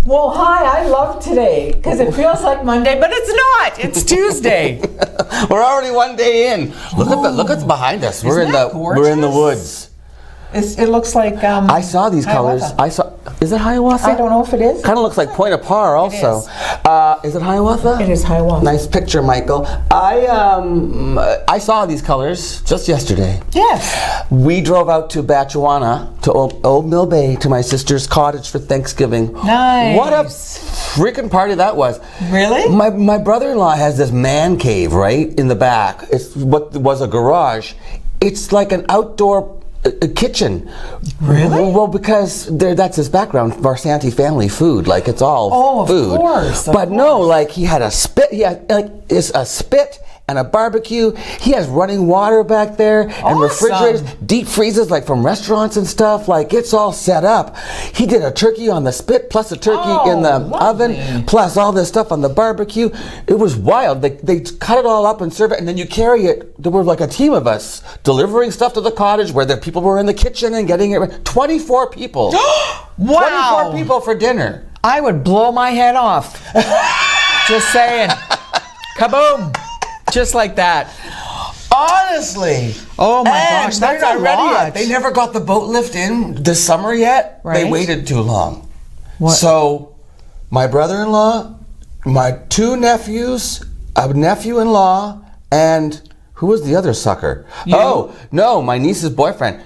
Well, hi, I love today because it feels like Monday, but it's not. It's Tuesday. We're already one day in. Look what's behind us. We're in the woods. It looks like I saw these colors. Is it Hiawatha? I don't know if it is. Kind of looks like Point-à-Par also. Is it Hiawatha? It is Hiawatha. Nice picture, Michael. I saw these colors just yesterday. Yes. We drove out to Batchewana, to Old Mill Bay, to my sister's cottage for Thanksgiving. Nice. What a freaking party that was. Really? My brother-in-law has this man cave right in the back. It's what was a garage. It's like an outdoor a kitchen. Really? Well, because that's his background, Varsanti family food. Like, it's all food. Of course. No, like, he had a spit. He had it's a spit and a barbecue. He has running water back there and refrigerators, deep freezes like from restaurants and stuff. Like, it's all set up. He did a turkey on the spit, plus a turkey in the oven, plus all this stuff on the barbecue. It was wild. They cut it all up and serve it, and then you carry it. There were like a team of us delivering stuff to the cottage where the people were in the kitchen and getting it. 24 people. Wow. 24 people for dinner. I would blow my head off. Just saying. Kaboom. Just like that. Honestly. Oh my gosh, that's not a ready lot. yet. They never got the boat lift in this summer yet. Right. They waited too long. What? So my brother-in-law, my two nephews, a nephew-in-law, and who was the other sucker? You? Oh, no, my niece's boyfriend.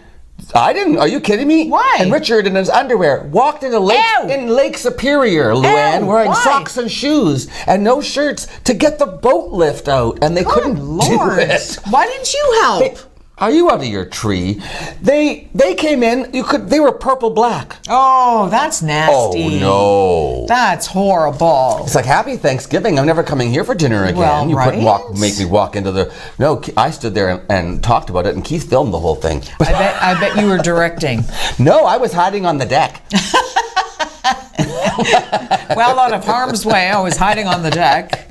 Are you kidding me? Why? And Richard in his underwear walked into Lake Superior, Luann, wearing socks and shoes and no shirts to get the boat lift out, and they couldn't do it. Why didn't you help? Are you out of your tree? They came in. They were purple black. Oh, that's nasty. Oh no, that's horrible. It's like, happy Thanksgiving. I'm never coming here for dinner again. Well, You right? couldn't make me walk into the. No, I stood there and talked about it, and Keith filmed the whole thing. I bet you were directing. No, I was hiding on the deck. Well, out of harm's way, I was hiding on the deck.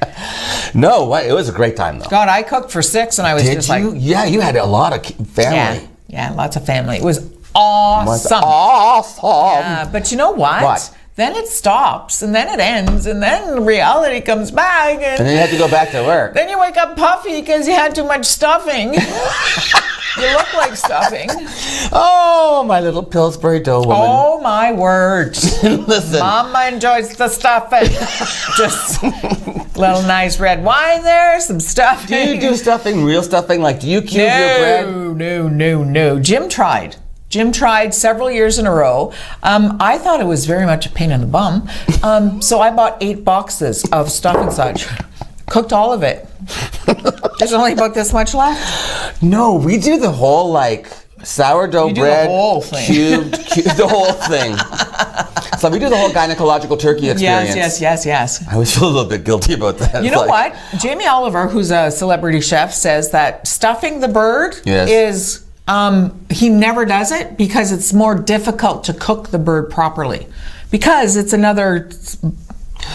No, it was a great time though. God, I cooked for 6, and I was just like, yeah, you had a lot of family. Yeah, lots of family. It was awesome. Yeah, but you know what? What? Then it stops, and then it ends, and then reality comes back, And then you had to go back to work. then you wake up puffy because you had too much stuffing. You look like stuffing. Oh, my little Pillsbury dough woman. Oh my word! Listen, Mama enjoys the stuffing. Just little nice red wine there, some stuffing. do you do stuffing, real stuffing? Like, do you cube your bread? No. Jim tried several years in a row. I thought it was very much a pain in the bum. So I bought 8 boxes of stuffing such. Cooked all of it. There's only about this much left. No, we do the whole, like, sourdough You do bread, the whole thing. cubed, the whole thing. So we do the whole gynecological turkey experience. Yes. I always feel a little bit guilty about that. You know what? Jamie Oliver, who's a celebrity chef, says that stuffing the bird is, he never does it because it's more difficult to cook the bird properly because it's another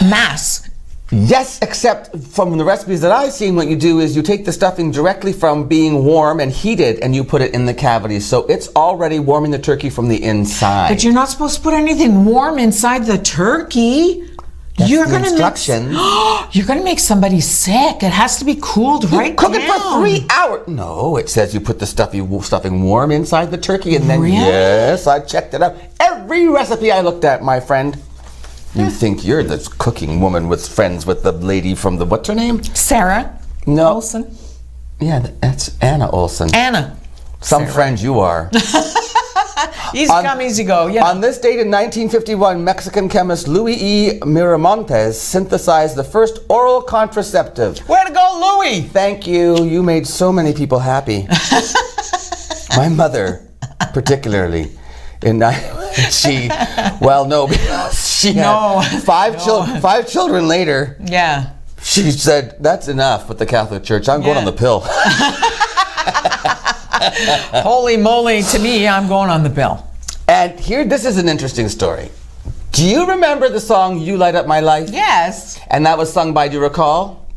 mass. Yes, except from the recipes that I've seen, what you do is you take the stuffing directly from being warm and heated and you put it in the cavity. So it's already warming the turkey from the inside. But you're not supposed to put anything warm inside the turkey. That's You're the gonna instructions. you're going to make somebody sick. It has to be cooled right Cook down. it for 3 hours. No, it says you put the stuffing warm inside the turkey, and then yes, I checked it out. Every recipe I looked at, my friend. You think you're this cooking woman with friends with the lady from the, what's her name? Sarah Olsen. Yeah, that's Anna Olsen. Anna. Some friend you are. Easy come, easy go. Yeah. On this date in 1951, Mexican chemist Luis E. Miramontes synthesized the first oral contraceptive. Way to go, Louis! Thank you. You made so many people happy. My mother, particularly. Because she had 5 children later. Yeah. She said, that's enough with the Catholic Church. I'm going on the pill. Holy moly, to me, I'm going on the bill. And this is an interesting story. Do you remember the song You Light Up My Life? Yes. And that was sung by, do you recall?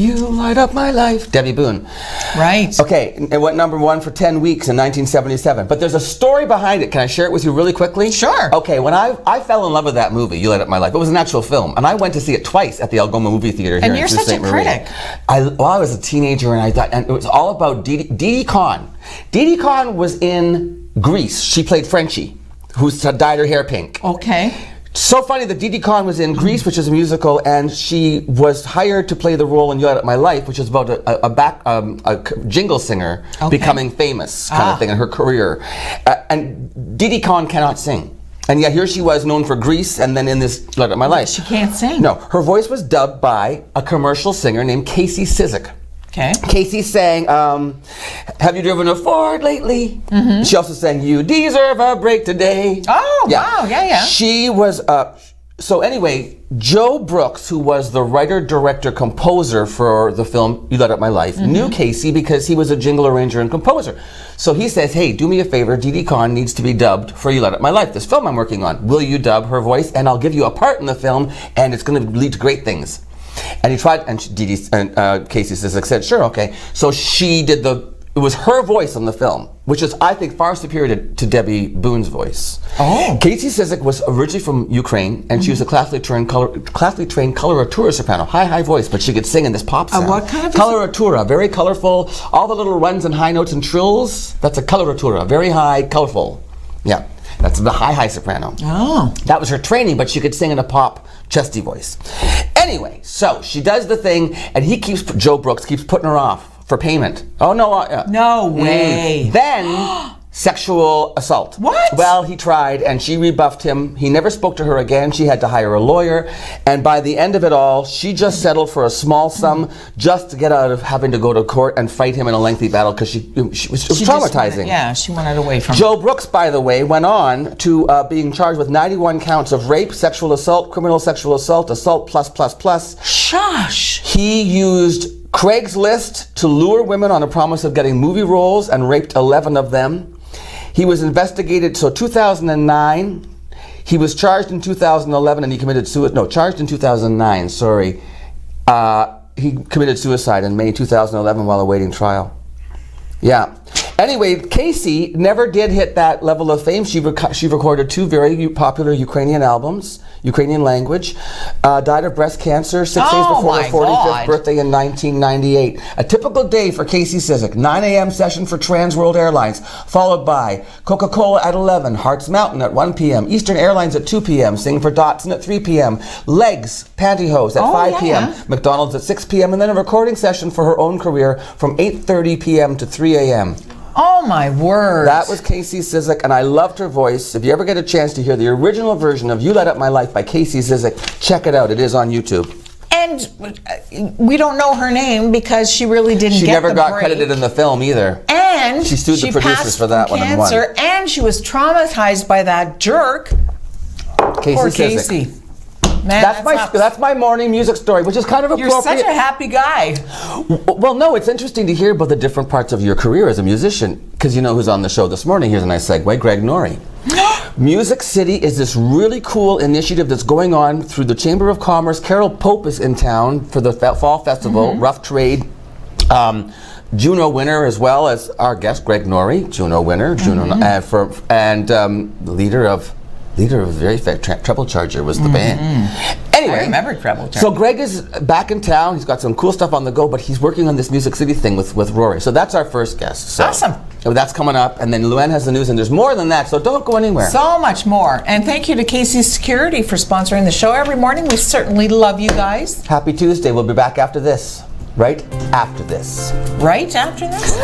You light up my life. Debbie Boone. Right. Okay, it went #1 for 10 weeks in 1977. But there's a story behind it. Can I share it with you really quickly? Sure. Okay, when I fell in love with that movie, You Light Up My Life, it was an actual film. And I went to see it twice at the Algoma Movie Theater here And in you're Sault such Ste. a Marie. critic. I was a teenager and it was all about Dee Dee Conn. Dee Dee Conn was in Grease. She played Frenchie, who dyed her hair pink. Okay. So funny that Dee Dee Conn was in Grease, which is a musical, and she was hired to play the role in You Light Up My Life, which is about a jingle singer becoming famous kind of thing in her career. And Dee Dee Conn cannot sing. And yet here she was, known for Grease, and then in this You Light Up My Life. She can't sing. No, her voice was dubbed by a commercial singer named Casey Cizik. Okay. Casey sang, have you driven a Ford lately? Mm-hmm. She also sang, You Deserve a Break Today. Oh, wow, yeah. She was, so anyway, Joe Brooks, who was the writer, director, composer for the film You Light Up My Life, knew Casey because he was a jingle arranger and composer. So he says, hey, do me a favor, Dee Dee Conn needs to be dubbed for You Light Up My Life, this film I'm working on. Will you dub her voice? And I'll give you a part in the film, and it's going to lead to great things. And he tried, and Casey said, sure, okay. So she did it was her voice on the film, which is, I think, far superior to Debbie Boone's voice. Oh. Casey Cizik was originally from Ukraine, and she was a classically trained coloratura soprano. High voice, but she could sing in this pop sound. What kind of coloratura? Very colorful. All the little runs and high notes and trills, that's a coloratura. Very high, colorful. Yeah. That's the high soprano. Oh. That was her training, but she could sing in a pop, chesty voice. Anyway, so she does the thing, and Joe Brooks keeps putting her off for payment. Oh, no. No way. Then, sexual assault. What? Well, he tried, and she rebuffed him. He never spoke to her again. She had to hire a lawyer, and by the end of it all, she just settled for a small sum just to get out of having to go to court and fight him in a lengthy battle because it was traumatizing. She wanted away from Joe Brooks, by the way, went on to being charged with 91 counts of rape, sexual assault, criminal sexual assault, assault plus. Shush. He used Craigslist to lure women on a promise of getting movie roles and raped 11 of them. He was investigated, 2009. He was charged in 2011 and he committed suicide. No, charged in 2009, sorry. He committed suicide in May 2011 while awaiting trial. Yeah. Anyway, Casey never did hit that level of fame. She recorded 2 very popular Ukrainian albums, Ukrainian language. Died of breast cancer 6 days before her 45th birthday in 1998. A typical day for Casey Cizik. 9 a.m. session for Trans World Airlines, followed by Coca-Cola at 11, Hearts Mountain at 1 p.m., Eastern Airlines at 2 p.m., Singing for Dotson at 3 p.m., Legs, Pantyhose at 5 p.m., McDonald's at 6 p.m., and then a recording session for her own career from 8:30 p.m. to 3 a.m. Oh my word. That was Casey Cizik, and I loved her voice. If you ever get a chance to hear the original version of You Light Up My Life by Casey Cizik, check it out. It is on YouTube. And we don't know her name because she really didn't She get never the got break. credited in the film either. And she sued the producers for that one and won. And she was traumatized by that jerk. Poor Casey. Man, that's my morning music story, which is kind of appropriate. You're such a happy guy. Well, no, it's interesting to hear about the different parts of your career as a musician, because you know who's on the show this morning. Here's a nice segue, Greg Norrie. Music City is this really cool initiative that's going on through the Chamber of Commerce. Carol Pope is in town for the Fall Festival, Rough Trade. Juno winner, as well as our guest, Greg Norrie, Juno winner, leader of Very Fat Treble Charger was the band. Anyway, I remember Treble Charger. So Greg is back in town. He's got some cool stuff on the go, but he's working on this Music City thing with Rory. So that's our first guest. So awesome. That's coming up, and then Luann has the news, and there's more than that, so don't go anywhere. So much more. And thank you to Casey's Security for sponsoring the show every morning. We certainly love you guys. Happy Tuesday. We'll be back after this. Right after this. Right after this?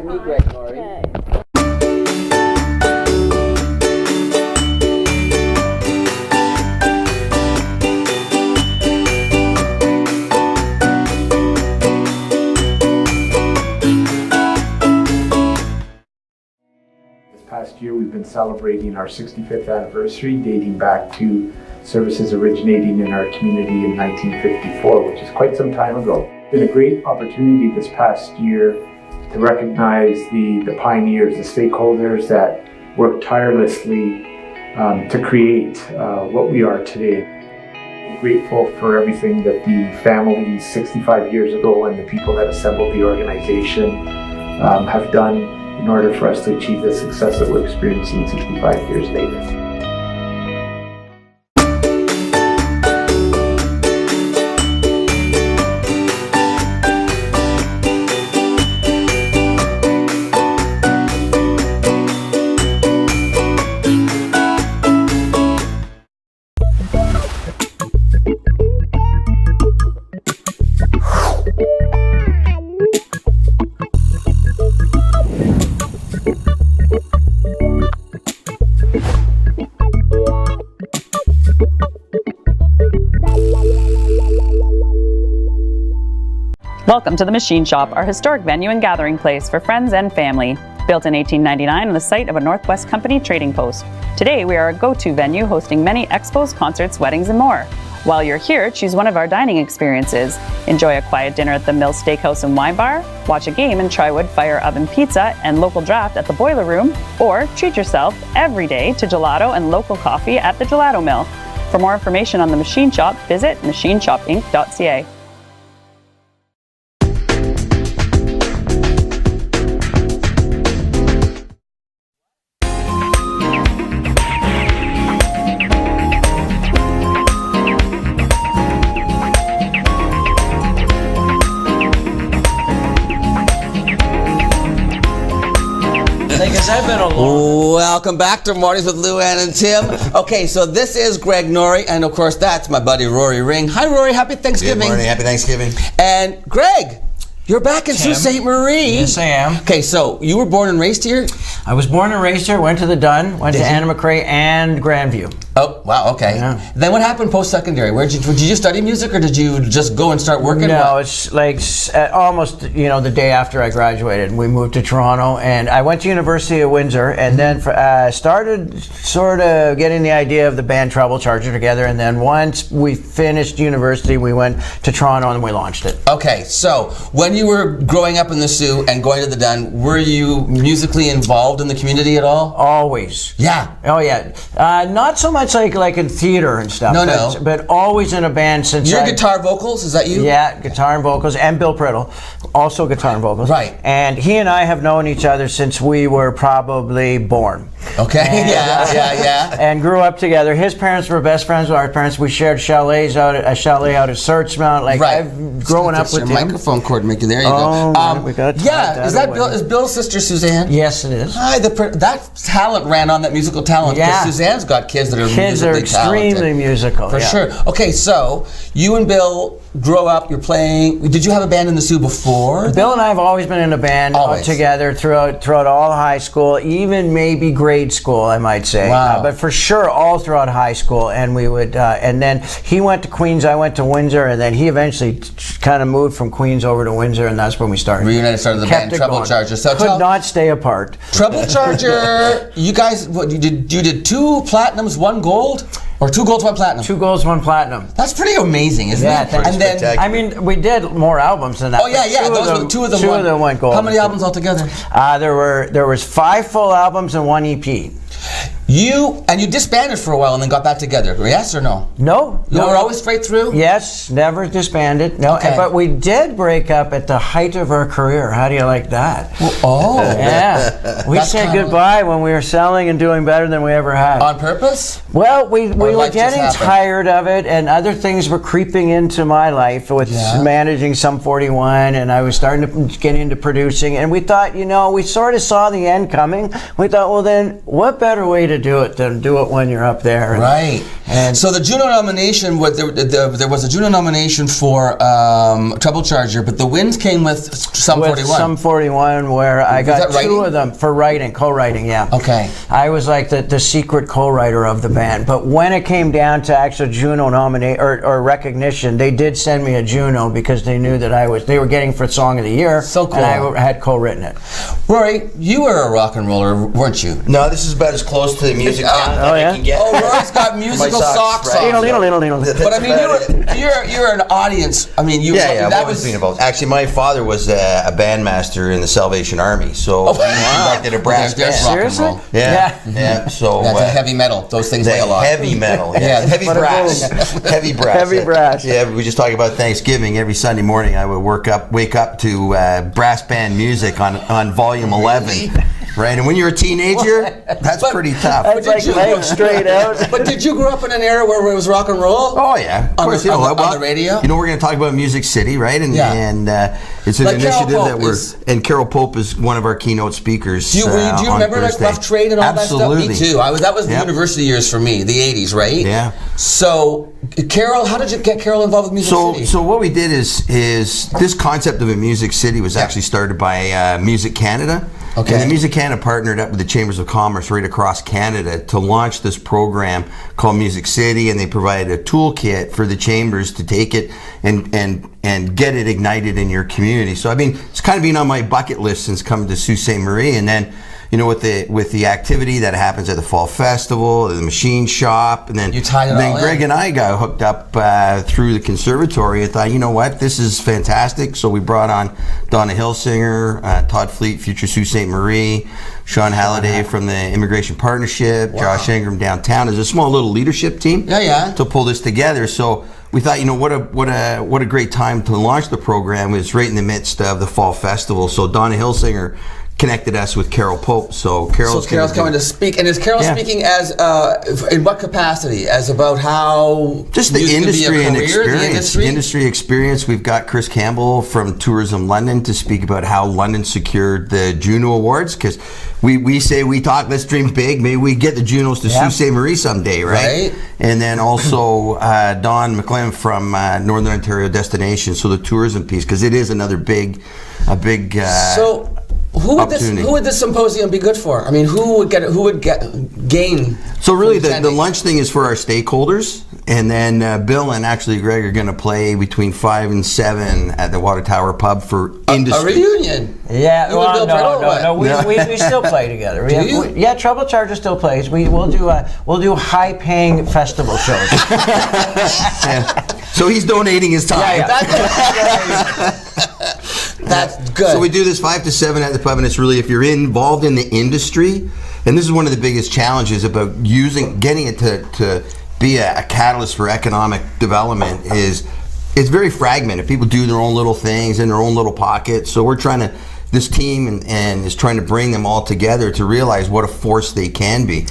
Me, Greg Norrie. Okay. This past year we've been celebrating our 65th anniversary dating back to services originating in our community in 1954, which is quite some time ago. It's been a great opportunity this past year to recognize the pioneers, the stakeholders that worked tirelessly to create what we are today. I'm grateful for everything that the families 65 years ago and the people that assembled the organization have done in order for us to achieve the success that we're experiencing 65 years later. Welcome to the Machine Shop, our historic venue and gathering place for friends and family. Built in 1899 on the site of a Northwest Company trading post. Today we are a go-to venue hosting many expos, concerts, weddings, and more. While you're here, choose one of our dining experiences. Enjoy a quiet dinner at the Mill Steakhouse and Wine Bar, watch a game and try wood fire oven pizza and local draft at the Boiler Room, or treat yourself every day to gelato and local coffee at the Gelato Mill. For more information on the Machine Shop, visit machineshopinc.ca. Welcome back to Mornings with Luann and Tim. Okay, so this is Greg Norrie, and of course that's my buddy Rory Ring. Hi Rory, happy Thanksgiving. Good morning, happy Thanksgiving. And Greg, you're back in Sault Ste. Marie. Yes, I am. Okay, so you were born and raised here? I was born and raised here, went to the Dunn, went to Anna McRae and Grandview. Oh, wow, okay. Yeah. Then what happened post-secondary? Did you study music or did you just go and start working? No, it's like almost, the day after I graduated. We moved to Toronto and I went to University of Windsor and then started sort of getting the idea of the band Trouble Charger together, and then once we finished university, we went to Toronto and we launched it. Okay, so when you were growing up in the Sioux and going to the Dunn, were you musically involved in the community at all? Always. Yeah. Oh yeah. Not so much like in theater and stuff. No. But always in a band since Your guitar vocals, is that you? Yeah, guitar and vocals, and Bill Priddle, also guitar and vocals. Right. And he and I have known each other since we were probably born. Okay, and, yeah. And grew up together. His parents were best friends with our parents. We shared chalets out at Searchmount. Like right. I've grown up with him. Microphone cord maker. There you go. We got is that away. Bill? Is Bill's sister Suzanne? Yes, it is. Hi, that talent ran on that musical talent. Yeah. Because Suzanne's got kids that are extremely talented. musical. For sure. Okay, so you and Bill grow up. You're playing. Did you have a band in the Sioux before? Bill and I have always been in a band together throughout all high school, even maybe grade school, I might say. Wow. But for sure, all throughout high school. And we would, and then he went to Queens, I went to Windsor, and then he eventually kind of moved from Queens over to Windsor, and that's when we started. Reunited, started the band Trouble Charger. So could not stay apart. Trouble Charger. You guys, you did 2 platinums, 1 gold. Or 2 golds, 1 platinum. 2 golds, 1 platinum. That's pretty amazing, isn't it? And then, I mean, we did more albums than that. Oh yeah. Those were 2 of them. 2 of them went gold. How many albums altogether? There was 5 full albums and 1 EP. You disbanded for a while and then got back together, yes or no? No. You were always straight through? Yes, never disbanded. No, okay. But we did break up at the height of our career. How do you like that? Oh. Yeah. We said goodbye when we were selling and doing better than we ever had. On purpose? Well, we were getting tired of it, and other things were creeping into my life with managing Sum 41, and I was starting to get into producing, and we thought, we sort of saw the end coming. We thought, well then, what better way to do it than do it when you're up there? Right. And so the Juno nomination, there was a Juno nomination for Trouble Charger, but the wins came with Sum 41. Sum 41, where I got 2 of them for co-writing, yeah. Okay. I was like the secret co-writer of the band, but when it came down to actual Juno nomination or recognition, they did send me a Juno because they knew that they were getting for Song of the Year. So cool. And I had co-written it. Rory, you were a rock and roller, weren't you? No, this is about as close to the music can Oh, that yeah? I can get. Oh, Roy's got musical socks right. on. That's But I mean, you're an audience. I mean, Yeah, that what was being involved? Actually, my father was a bandmaster in the Salvation Army, so he conducted a brass band. There's rock and roll. Yeah. So That's heavy metal. Those things weigh a lot. heavy metal. Yeah, heavy brass. Heavy brass. Heavy brass. Yeah, we just talk about Thanksgiving every Sunday morning. I would wake up to brass band music on volume 11. Right, and when you're a teenager, that's pretty tough. That's like legs straight out. But did you grow up in an era where it was rock and roll? Oh yeah, of course. On the radio. You know, we're going to talk about Music City, right? And it's an Like initiative Carol that Pope and Carol Pope is one of our keynote speakers. Do you remember like Rough Trade and all Absolutely. that stuff? Me too. That was the university years for me, the 80s, right? Yeah. So, Carol, how did you get Carol involved with Music City? So what we did is this concept of a Music City was actually started by Music Canada. Okay. And the Music Canada partnered up with the Chambers of Commerce right across Canada to launch this program called Music City, and they provided a toolkit for the chambers to take it and get it ignited in your community. So I mean, it's kind of been on my bucket list since coming to Sault Ste. Marie, and then with the activity that happens at the Fall Festival, the machine shop, and then Greg and I got hooked up through the conservatory and thought, you know what, this is fantastic. So we brought on Donna Hillsinger, Todd Fleet, Future Sault Ste. Marie, Sean Halliday from the Immigration Partnership, Josh Ingram downtown. There's a small little leadership team to pull this together. So we thought, what a great time to launch the program. It was right in the midst of the Fall Festival. So Donna Hillsinger connected us with Carol Pope. So Carol's coming to speak. And is Carol speaking as in what capacity? As about how just the industry and experience. The industry experience. We've got Chris Campbell from Tourism London to speak about how London secured the Juno Awards, because we talk, let's dream big. Maybe we get the Junos to Sault Ste. Marie someday, right? And then also Don McLean from Northern Ontario Destination. So the tourism piece, because it is another big. So who would this symposium be good for? I mean, who would gain? So really, the lunch thing is for our stakeholders, and then Bill and actually Greg are going to play between 5 and 7 at the Water Tower Pub for industry. A reunion. Yeah, no. We still play together. Trouble Charger still plays. We'll do high-paying festival shows. So he's donating his time. That's good. So we do this 5 to 7 at the pub, and it's really, if you're involved in the industry, and this is one of the biggest challenges about getting it to be a catalyst for economic development, is it's very fragmented. People do their own little things in their own little pockets. So this team and is trying to bring them all together to realize what a force they can be.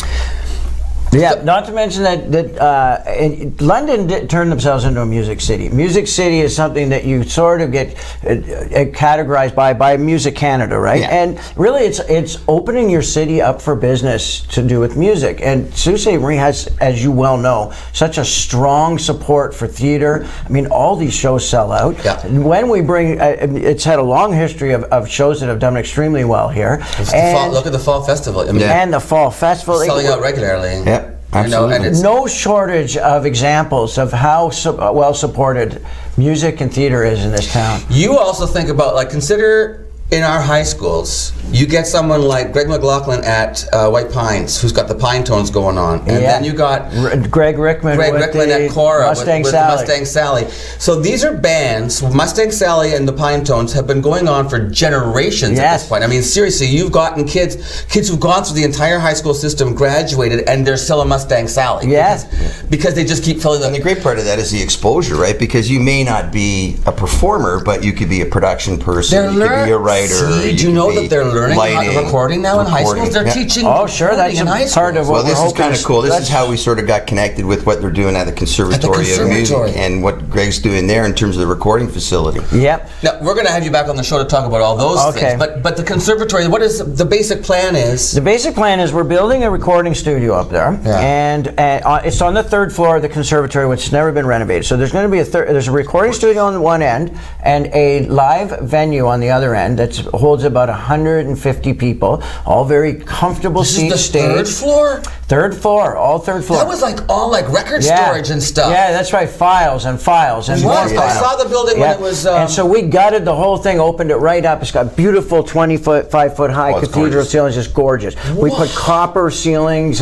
Yeah, not to mention that London turned themselves into a music city. Music city is something that you sort of get categorized by Music Canada, right? Yeah. And really, it's opening your city up for business to do with music. And Sault Ste. Marie has, as you well know, such a strong support for theater. I mean, all these shows sell out. Yeah. When we bring, it's had a long history of shows that have done extremely well here. Look at the Fall Festival. I mean, and the Fall Festival. Selling out regularly. Yeah. Absolutely. And no shortage of examples of how well supported music and theater is in this town. You also think about, consider in our high schools, you get someone like Greg McLaughlin at White Pines, who's got the Pine Tones going on, and then you got Greg Rickman at Cora with Sally. Mustang Sally. So these are bands. Mustang Sally and the Pine Tones have been going on for generations at this point. I mean, seriously, you've gotten kids who've gone through the entire high school system, graduated, and they're still a Mustang Sally. Yes, because they just keep filling them. And the great part of that is the exposure, right? Because you may not be a performer, but you could be a production person. You could be a writer. See, do you know that they're learning recording now in high schools? They're teaching. Oh, sure, that's in high part of what this is kind of cool. This is how we sort of got connected with what they're doing at the Conservatory of Music and what Greg's doing there in terms of the recording facility. Yep. Now, we're going to have you back on the show to talk about all those things. But the Conservatory, what is the basic plan is? The basic plan is we're building a recording studio up there, and it's on the 3rd floor of the Conservatory, which has never been renovated. So there's going to be there's a recording studio on one end and a live venue on the other end that holds about 150 people, all very comfortable seats. This is the 3rd floor? Third floor, all third floor. That was like all like record storage and stuff. Yeah, that's right. Files and files and more I files. saw the building when it was. And so we gutted the whole thing, opened it right up. It's got beautiful 5-foot high cathedral gorgeous. ceilings, just gorgeous. We put copper ceilings,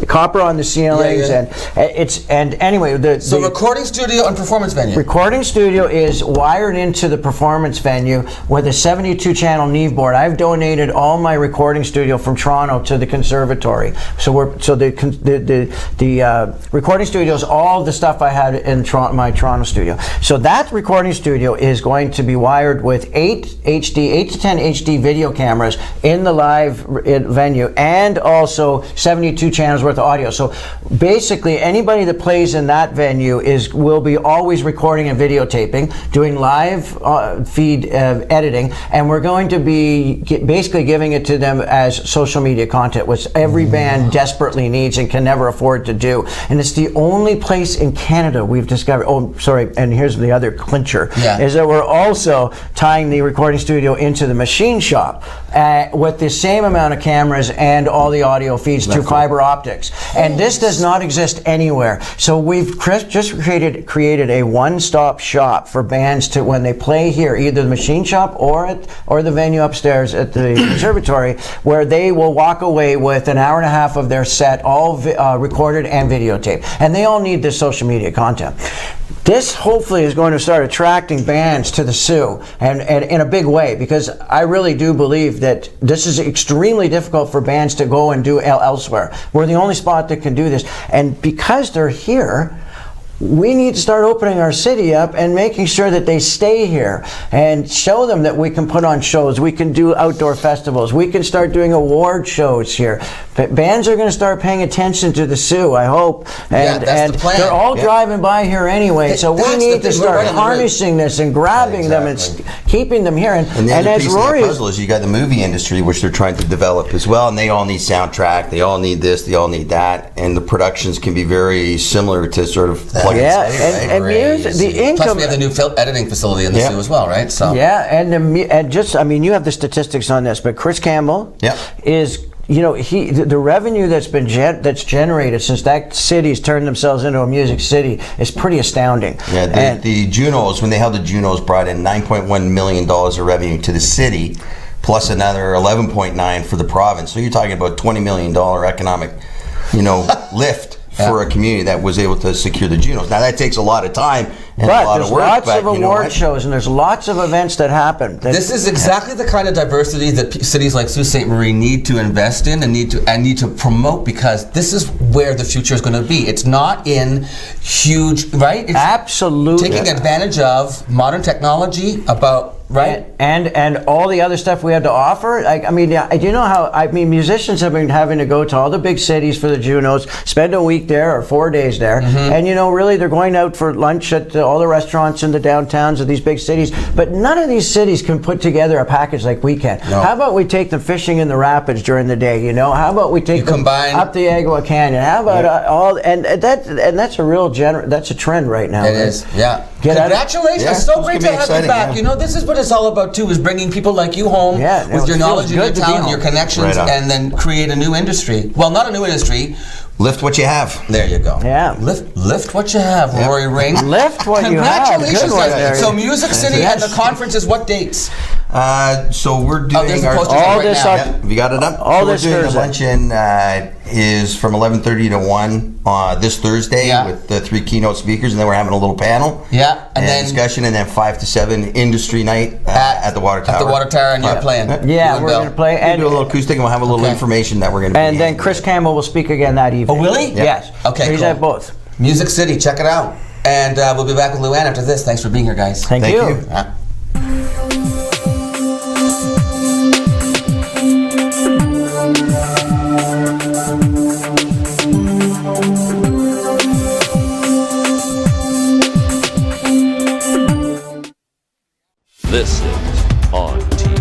copper on the ceilings, and anyway, so recording studio and performance venue. Recording studio is wired into the performance venue with a 72-channel Neve board. I've donated all my recording studio from Toronto to the conservatory. So the recording studio is all the stuff I had in my Toronto studio. So that recording studio is going to be wired with 8 to 10 HD video cameras in the live venue, and also 72 channels worth of audio. So basically anybody that plays in that venue will be always recording and videotaping, doing live feed editing, and we're going to be basically giving it to them as social media content, which every band desperately needs and can never afford to do. And it's the only place in Canada we've discovered, and here's the other clincher, is that we're also tying the recording studio into the machine shop with the same amount of cameras and all the audio feeds through fiber optics. And this does not exist anywhere. So we've just created a one-stop shop for bands to, when they play here, either the machine shop or the venue upstairs at the conservatory, where they will walk away with an hour and a half of their set, all recorded and videotaped. And they all need this social media content. This hopefully is going to start attracting bands to the Soo, and in a big way, because I really do believe that this is extremely difficult for bands to go and do elsewhere. We're the only spot that can do this, and because they're here, we need to start opening our city up and making sure that they stay here and show them that we can put on shows, we can do outdoor festivals, we can start doing award shows here. Bands are going to start paying attention to the Soo, I hope, and the plan. they're all driving by here anyway, so we need to start harnessing this and grabbing them and keeping them here. And the other as piece Rory, of the puzzle is you got the movie industry, which they're trying to develop as well, and they all need soundtrack, they all need this, they all need that, and the productions can be very similar to sort of plug and music, the income. Plus, we have the new editing facility in the Soo as well, right? So and you have the statistics on this, but Chris Campbell is. The revenue that's generated since that city's turned themselves into a music city is pretty astounding. Yeah, the Junos, when they held the Junos, brought in $9.1 million of revenue to the city, plus another 11.9 for the province. So you're talking about $20 million economic, lift for a community that was able to secure the Junos. Now that takes a lot of time and a lot of work. But there's lots of award shows and there's lots of events that happen. This is exactly the kind of diversity that cities like Sault Ste. Marie need to invest in and need to promote, because this is where the future is going to be. It's not in huge, right? It's absolutely taking advantage of modern technology and all the other stuff we had to offer. Musicians have been having to go to all the big cities for the Junos, spend a week there or 4 days there, and really they're going out for lunch at all the restaurants in the downtowns of these big cities. But none of these cities can put together a package like we can. No. How about we take them fishing in the rapids during the day? How about we take them up the Agua Canyon? How about that's a real that's a trend right now. It is. Yeah. Congratulations! It's so great to have you back. This is what it's all about too: is bringing people like you home with your knowledge and your talent, your connections, and then create a new industry. Well, not a new industry. Lift what you have. There you go. Yeah. Lift what you have, Rory Ring. Lift what you have. Congratulations, guys. So Music City and the conference is what dates? So we're doing all this now. Have you got it up? All this Thursday. The luncheon is from 11:30 to 1 this Thursday with the 3 keynote speakers, and then we're having a little panel. Yeah, and then discussion, and then 5 to 7 industry night at the Water Tower. At the Water Tower, and you're playing. Yeah, we're going to play and do a little acoustic, and we'll have a little information that we're going to. And then Chris Campbell will speak again that evening. Oh, will he? Yes. Okay, he's at both. Music City, check it out. And we'll be back with Luann after this. Thanks for being here, guys. Thank you. This is On TV.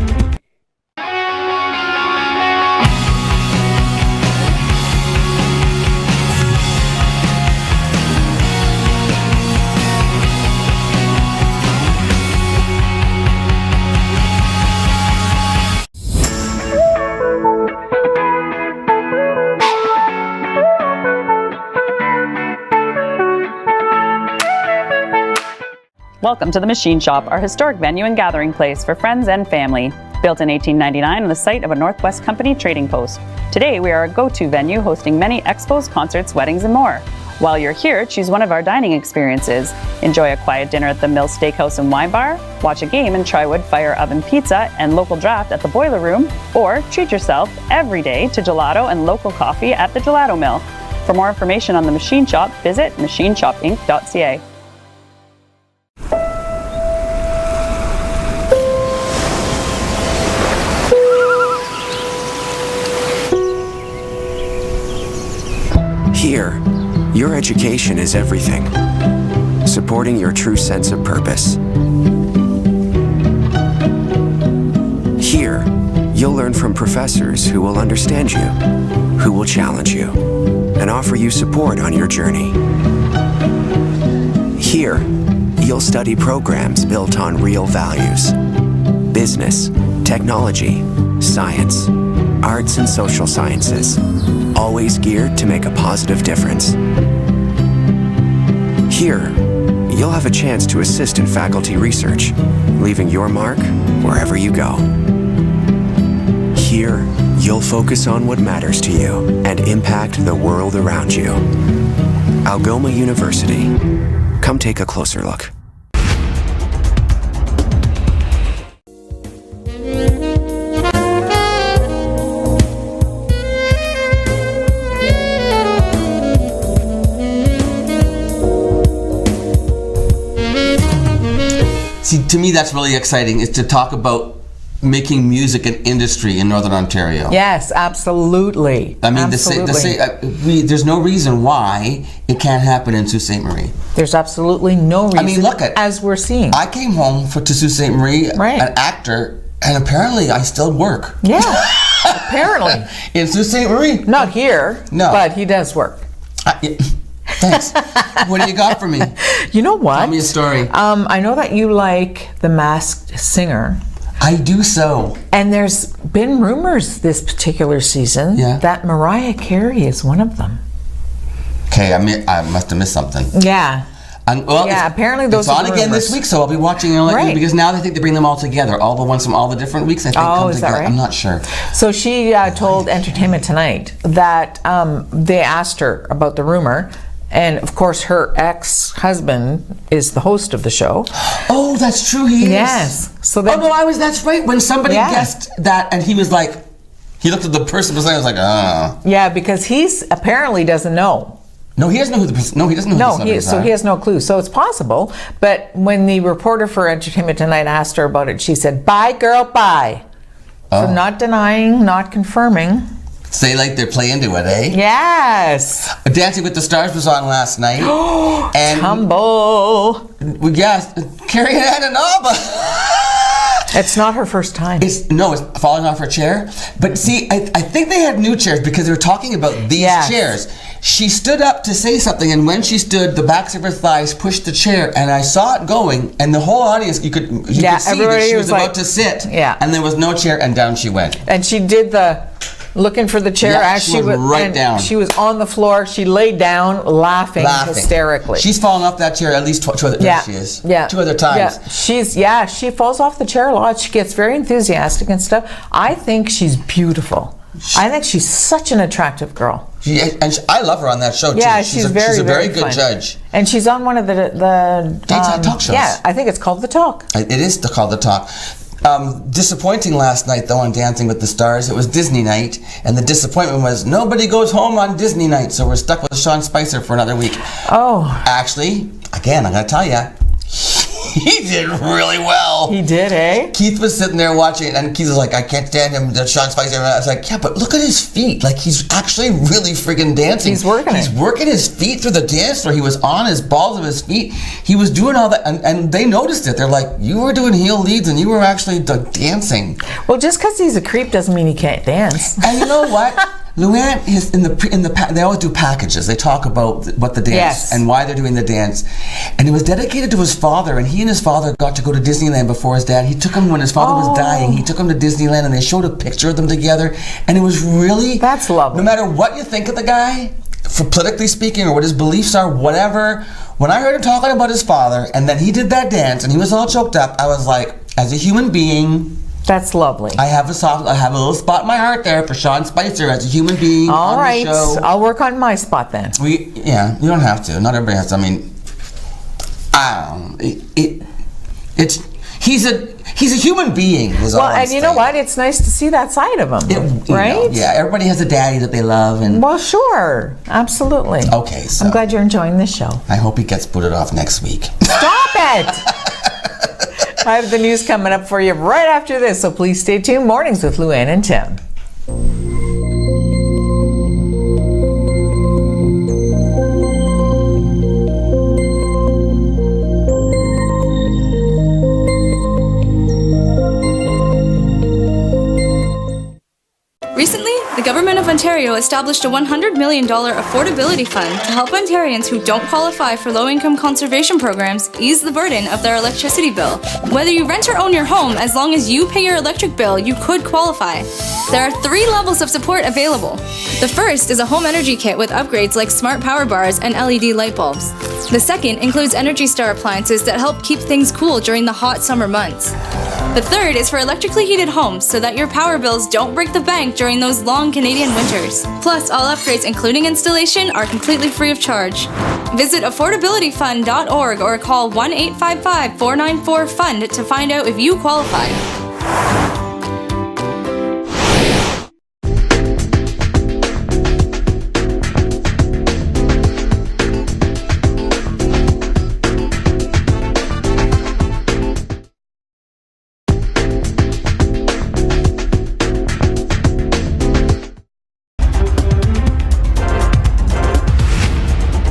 Welcome to the Machine Shop, our historic venue and gathering place for friends and family. Built in 1899 on the site of a Northwest Company trading post. Today we are a go-to venue hosting many expos, concerts, weddings, and more. While you're here, choose one of our dining experiences. Enjoy a quiet dinner at the Mill Steakhouse and Wine Bar, watch a game and try wood fire oven pizza and local draft at the Boiler Room, or treat yourself every day to gelato and local coffee at the Gelato Mill. For more information on the Machine Shop, visit machineshopinc.ca. Here, your education is everything, supporting your true sense of purpose. Here, you'll learn from professors who will understand you, who will challenge you, and offer you support on your journey. Here, you'll study programs built on real values: business, technology, science, arts and social sciences, always geared to make a positive difference. Here, you'll have a chance to assist in faculty research, leaving your mark wherever you go. Here, you'll focus on what matters to you and impact the world around you. Algoma University. Come take a closer look. See, to me, that's really exciting, is to talk about making music an industry in Northern Ontario. Yes, absolutely. I mean, absolutely. there's no reason why it can't happen in Sault Ste. Marie. There's absolutely no reason. I mean, look at, as we're seeing. I came home to Sault Ste. Marie, Right. an actor, and apparently I still work. Yeah, apparently. In Sault Ste. Marie. Not here, No. but he does work. Thanks. What do you got for me? You know what? Tell me a story. I know that you like The Masked Singer. I do so. And there's been rumors this particular season that Mariah Carey is one of them. Okay, I must have missed something. Yeah. Apparently those it's are on again rumors. this week, so I'll be watching it because now they think they bring them all together. All the ones from all the different weeks, I think, come is that together. right? I'm not sure. So she told Entertainment Tonight that they asked her about the rumor. And of course, her ex-husband is the host of the show. Oh, that's true. He is. Yes. So then, that's right. When somebody guessed that, and he was like, he looked at the person beside him, was like, ah. Yeah, because he's apparently doesn't know. No, he doesn't know who the person. No, he doesn't know who the celebrities so are. he has no clue. So it's possible. But when the reporter for Entertainment Tonight asked her about it, she said, "Bye, girl, bye." So not denying, not confirming. Say like they're playing into it, eh? Yes. Dancing with the Stars was on last night. And Tumble. Carrie Ananaba. It's not her first time. It's falling off her chair. But see, I think they had new chairs because they were talking about these chairs. She stood up to say something, and when she stood, the backs of her thighs pushed the chair, and I saw it going, and the whole audience, you could see that she was about to sit, and there was no chair, and down she went. And she did the looking for the chair as she went right down. She was on the floor. She laid down, laughing hysterically. She's fallen off that chair at least two other times. She is. Yeah. 2 other times. Yeah. She falls off the chair a lot. She gets very enthusiastic and stuff. I think she's beautiful. I think she's such an attractive girl. I love her on that show too. Yeah, she's a very good judge. And she's on one of the daytime talk shows. Yeah, I think it's called The Talk. It is called The Talk. Disappointing last night though on Dancing with the Stars. It was Disney night, and the disappointment was nobody goes home on Disney night, so we're stuck with Sean Spicer for another week. Oh. Actually, again, I'm gonna tell you, he did really well. He did, eh? Keith was sitting there watching it, and Keith was like, I can't stand him, Sean Spicer. I was like, yeah, but look at his feet. Like, he's actually really friggin' dancing. He's working his feet through the dance floor. He was on his balls of his feet. He was doing all that, and they noticed it. They're like, you were doing heel leads, and you were actually dancing. Well, just because he's a creep doesn't mean he can't dance. And you know what? Luann is they always do packages. They talk about what the dance and why they're doing the dance. And it was dedicated to his father, and he and his father got to go to Disneyland before his dad. He took him when his father was dying. He took him to Disneyland, and they showed a picture of them together. And it was really... That's lovely. No matter what you think of the guy, for politically speaking, or what his beliefs are, whatever, when I heard him talking about his father, and then he did that dance, and he was all choked up, I was like, as a human being, That's lovely. I have a little spot in my heart there for Sean Spicer as a human being. All on right, the show. I'll work on my spot then. You don't have to. Not everybody has to. I mean, he's a human being. Is all I'm and you know saying. what? It's nice to see that side of him, right? Everybody has a daddy that they love, and Well, sure, absolutely. okay. So I'm glad you're enjoying this show. I hope he gets booted off next week. Stop it! I have the news coming up for you right after this, so please stay tuned. Mornings with Luann and Tim. Recently, the Government of Ontario established a $100 million Affordability Fund to help Ontarians who don't qualify for low-income conservation programs ease the burden of their electricity bill. Whether you rent or own your home, as long as you pay your electric bill, you could qualify. There are 3 levels of support available. The first is a home energy kit with upgrades like smart power bars and LED light bulbs. The second includes Energy Star appliances that help keep things cool during the hot summer months. The third is for electrically heated homes so that your power bills don't break the bank during those long Canadian winters. Plus, all upgrades, including installation, are completely free of charge. Visit affordabilityfund.org or call 1-855-494-FUND to find out if you qualify.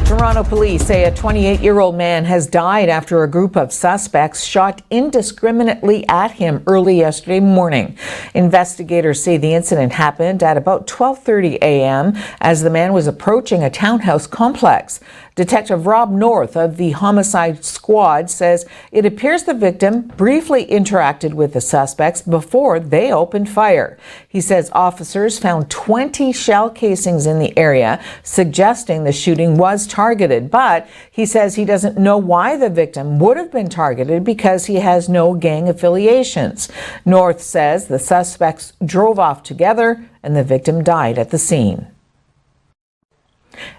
Toronto police say a 28-year-old man has died after a group of suspects shot indiscriminately at him early yesterday morning. Investigators say the incident happened at about 12:30 a.m. as the man was approaching a townhouse complex. Detective Rob North of the Homicide Squad says it appears the victim briefly interacted with the suspects before they opened fire. He says officers found 20 shell casings in the area, suggesting the shooting was targeted, but he says he doesn't know why the victim would have been targeted because he has no gang affiliations. North says the suspects drove off together and the victim died at the scene.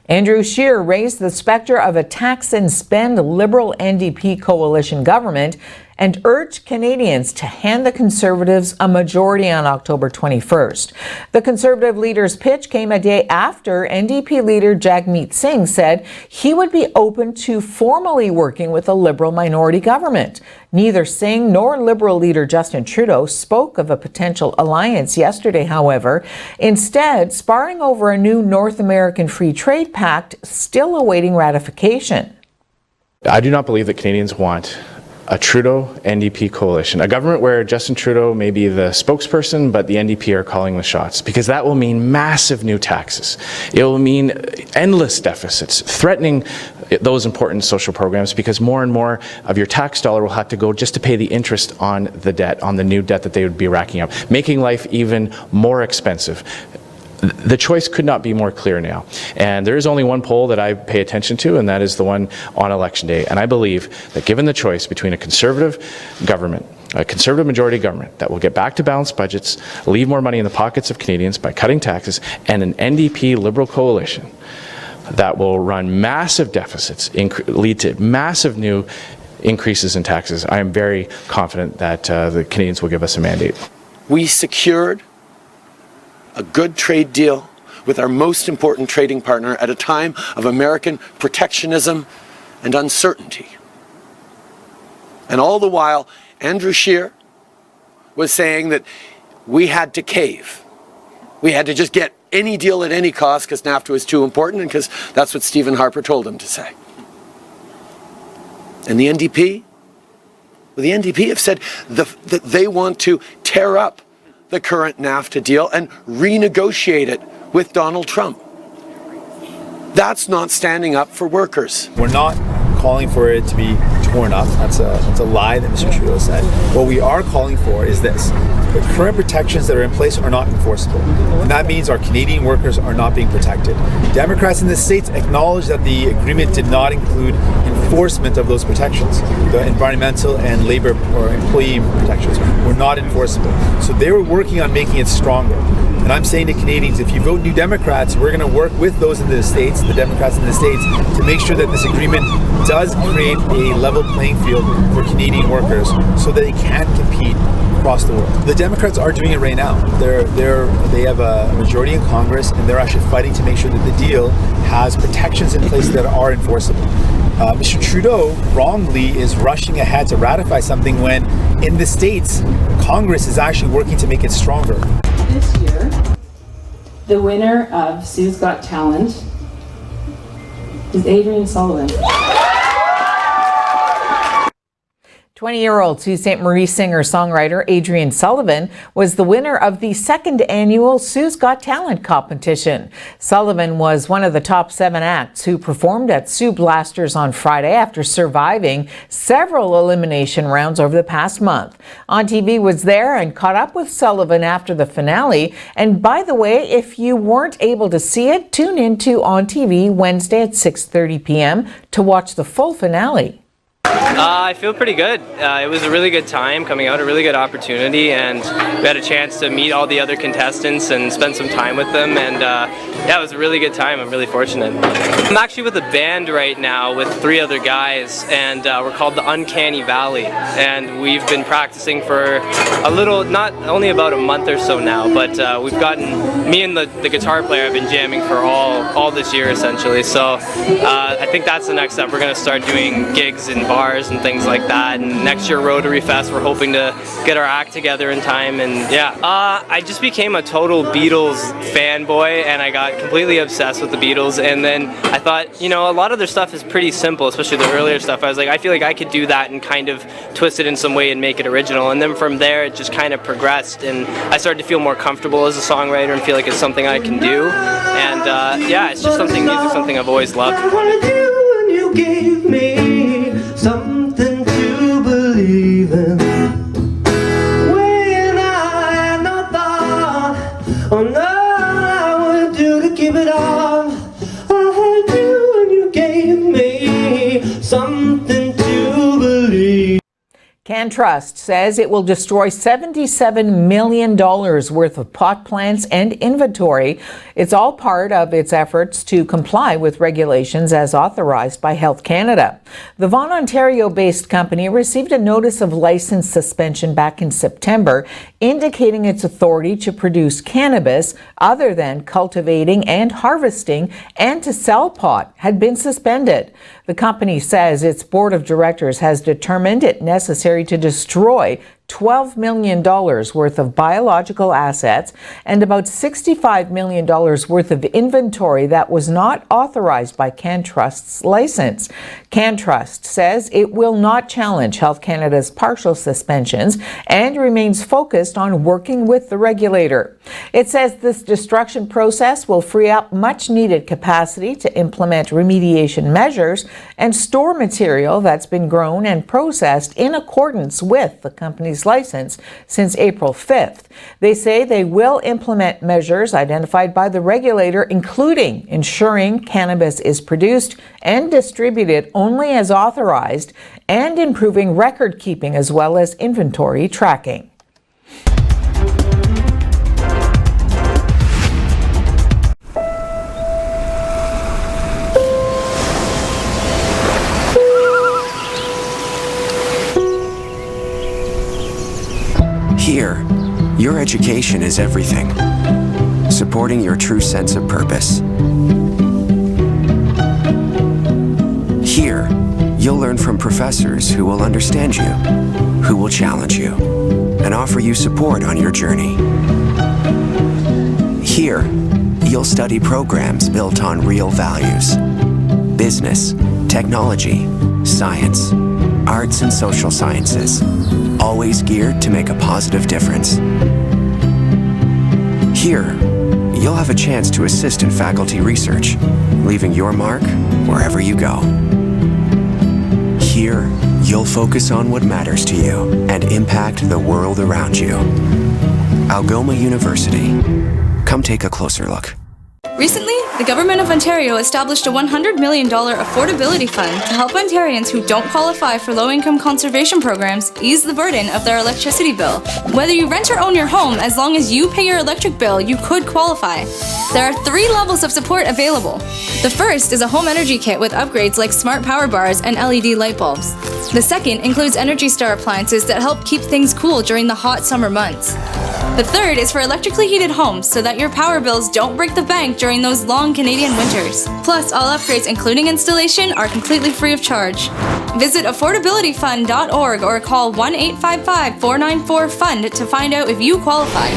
Andrew Scheer raised the specter of a tax and spend Liberal NDP coalition government and urged Canadians to hand the Conservatives a majority on October 21st. The Conservative leader's pitch came a day after NDP leader Jagmeet Singh said he would be open to formally working with a Liberal minority government. Neither Singh nor Liberal leader Justin Trudeau spoke of a potential alliance yesterday, however, instead sparring over a new North American Free Trade Pact still awaiting ratification. I do not believe that Canadians want a Trudeau NDP coalition, a government where Justin Trudeau may be the spokesperson, but the NDP are calling the shots, because that will mean massive new taxes. It will mean endless deficits, threatening those important social programs, because more and more of your tax dollar will have to go just to pay the interest on the debt, on the new debt that they would be racking up, making life even more expensive. The choice could not be more clear now. And there is only one poll that I pay attention to, and that is the one on Election Day. And I believe that given the choice between a Conservative government, a Conservative majority government that will get back to balanced budgets, leave more money in the pockets of Canadians by cutting taxes, and an NDP Liberal coalition that will run massive deficits, lead to massive new increases in taxes, I am very confident that the Canadians will give us a mandate. We secured a good trade deal with our most important trading partner at a time of American protectionism and uncertainty. And all the while, Andrew Scheer was saying that we had to cave. We had to just get any deal at any cost because NAFTA was too important and because that's what Stephen Harper told him to say. And the NDP? Well, the NDP have said that they want to tear up the current NAFTA deal and renegotiate it with Donald Trump. That's not standing up for workers. We're not calling for it to be torn up. That's a lie that Mr. Trudeau said. What we are calling for is this. the current protections that are in place are not enforceable. And that means our Canadian workers are not being protected. Democrats in the States acknowledge that the agreement did not include enforcement of those protections. The environmental and labor or employee protections were not enforceable. So they were working on making it stronger. And I'm saying to Canadians, if you vote New Democrats, we're going to work with those in the States, the Democrats in the States, to make sure that this agreement does create a level playing field for Canadian workers so that they can compete across the world. The Democrats are doing it right now. They have a majority in Congress, and they're actually fighting to make sure that the deal has protections in place that are enforceable. Mr. Trudeau wrongly is rushing ahead to ratify something when in the States, Congress is actually working to make it stronger. This year, the winner of Sue's Got Talent is Adrian Sullivan. 20-year-old Sault Ste. Marie singer-songwriter Adrian Sullivan was the winner of the second annual Sue's Got Talent competition. Sullivan was one of the top 7 acts who performed at Sioux Blasters on Friday after surviving several elimination rounds over the past month. On TV was there and caught up with Sullivan after the finale. And by the way, if you weren't able to see it, tune into On TV Wednesday at 6:30 p.m. to watch the full finale. I feel pretty good. It was a really good time coming out, a really good opportunity, and we had a chance to meet all the other contestants and spend some time with them, and yeah, it was a really good time. I'm really fortunate. I'm actually with a band right now with 3 other guys, and we're called the Uncanny Valley, and we've been practicing for a little, not only about a month or so now, but we've gotten, me and the guitar player have been jamming for all this year essentially, so I think that's the next step. We're going to start doing gigs in bars and things like that, and next year Rotary Fest we're hoping to get our act together in time. And yeah, I just became a total Beatles fanboy, and I got completely obsessed with the Beatles, and then I thought, you know, a lot of their stuff is pretty simple, especially the earlier stuff. I was like, I feel like I could do that and kind of twist it in some way and make it original, and then from there it just kind of progressed, and I started to feel more comfortable as a songwriter and feel like it's something I can do, and yeah, it's just music's something I've always loved. You gave me something to believe in when I had no thought on all I would do to keep it all. I had you and you gave me something to believe. CanTrust says it will destroy $77 million worth of pot plants and inventory. It's all part of its efforts to comply with regulations as authorized by Health Canada. The Vaughan, Ontario-based company received a notice of license suspension back in September, indicating its authority to produce cannabis other than cultivating and harvesting and to sell pot had been suspended. The company says its board of directors has determined it necessary to destroy $12 million worth of biological assets and about $65 million worth of inventory that was not authorized by CanTrust's license. CanTrust says it will not challenge Health Canada's partial suspensions and remains focused on working with the regulator. It says this destruction process will free up much needed capacity to implement remediation measures and store material that's been grown and processed in accordance with the company's license since April 5th. They say they will implement measures identified by the regulator, including ensuring cannabis is produced and distributed only as authorized and improving record keeping as well as inventory tracking. Here, your education is everything, supporting your true sense of purpose. Here, you'll learn from professors who will understand you, who will challenge you, and offer you support on your journey. Here, you'll study programs built on real values: business, technology, science, arts and social sciences, always geared to make a positive difference. Here, you'll have a chance to assist in faculty research, leaving your mark wherever you go. Here, you'll focus on what matters to you and impact the world around you. Algoma University. Come take a closer look. Recently, the Government of Ontario established a $100 million Affordability Fund to help Ontarians who don't qualify for low-income conservation programs ease the burden of their electricity bill. Whether you rent or own your home, as long as you pay your electric bill, you could qualify. There are 3 levels of support available. The first is a home energy kit with upgrades like smart power bars and LED light bulbs. The second includes Energy Star appliances that help keep things cool during the hot summer months. The third is for electrically heated homes so that your power bills don't break the bank during those long Canadian winters. Plus, all upgrades, including installation, are completely free of charge. Visit affordabilityfund.org or call 1-855-494-FUND to find out if you qualify.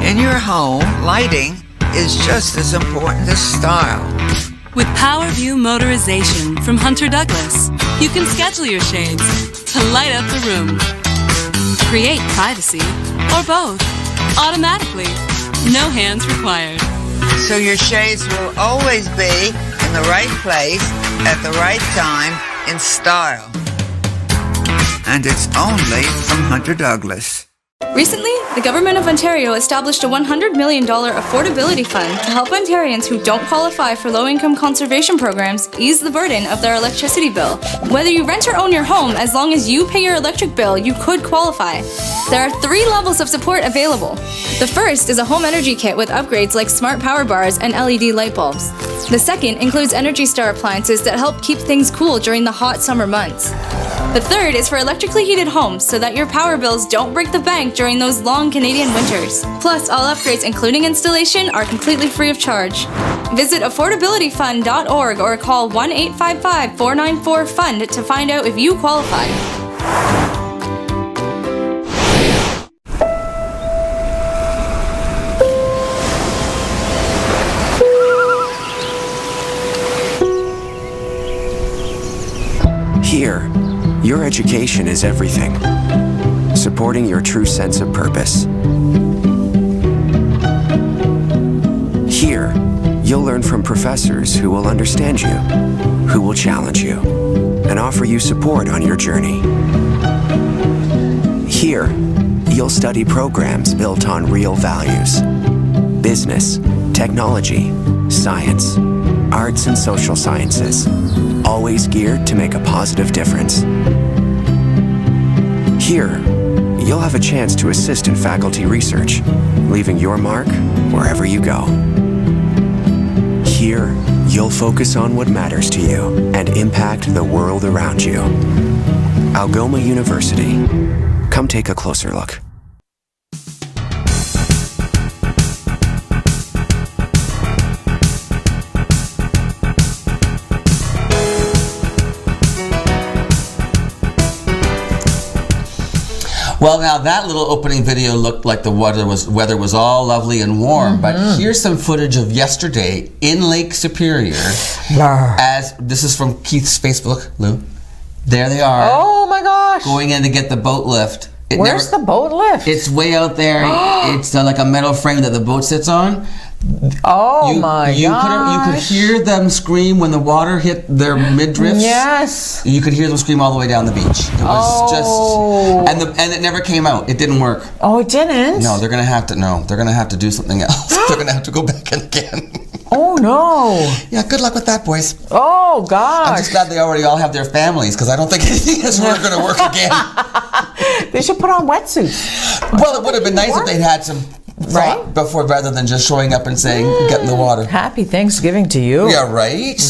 In your home, lighting is just as important as style. With PowerView Motorization from Hunter Douglas, you can schedule your shades to light up the room. Create privacy, or both, automatically. No hands required. So your shades will always be in the right place at the right time in style. And it's only from Hunter Douglas. Recently, the Government of Ontario established a $100 million Affordability Fund to help Ontarians who don't qualify for low-income conservation programs ease the burden of their electricity bill. Whether you rent or own your home, as long as you pay your electric bill, you could qualify. There are 3 levels of support available. The first is a home energy kit with upgrades like smart power bars and LED light bulbs. The second includes Energy Star appliances that help keep things cool during the hot summer months. The third is for electrically heated homes so that your power bills don't break the bank during those long Canadian winters. Plus, all upgrades, including installation, are completely free of charge. Visit affordabilityfund.org or call 1-855-494-FUND to find out if you qualify. Here, your education is everything, supporting your true sense of purpose. Here, you'll learn from professors who will understand you, who will challenge you, and offer you support on your journey. Here, you'll study programs built on real values: business, technology, science, arts and social sciences, always geared to make a positive difference. Here, you'll have a chance to assist in faculty research, leaving your mark wherever you go. Here, you'll focus on what matters to you and impact the world around you. Algoma University. Come take a closer look. Well, now that little opening video looked like the weather was all lovely and warm, but here's some footage of yesterday in Lake Superior. As this is from Keith's Facebook, Lou. There they are. Oh my gosh! Going in to get the boat lift. Where's the boat lift? It's way out there. It's like a metal frame that the boat sits on. Oh my gosh! You could hear them scream when the water hit their midriffs. Yes. You could hear them scream all the way down the beach. It was just, and it never came out. It didn't work. Oh, it didn't? No, they're gonna have to do something else. They're gonna have to go back in again. Oh no! Yeah, good luck with that, boys. Oh gosh! I'm just glad they already all have their families, because I don't think anything is going to work again. They should put on wetsuits. Well, it would have been nice if they'd had some thought before, rather than just showing up and saying, "Get in the water." Happy Thanksgiving to you. Yeah, right.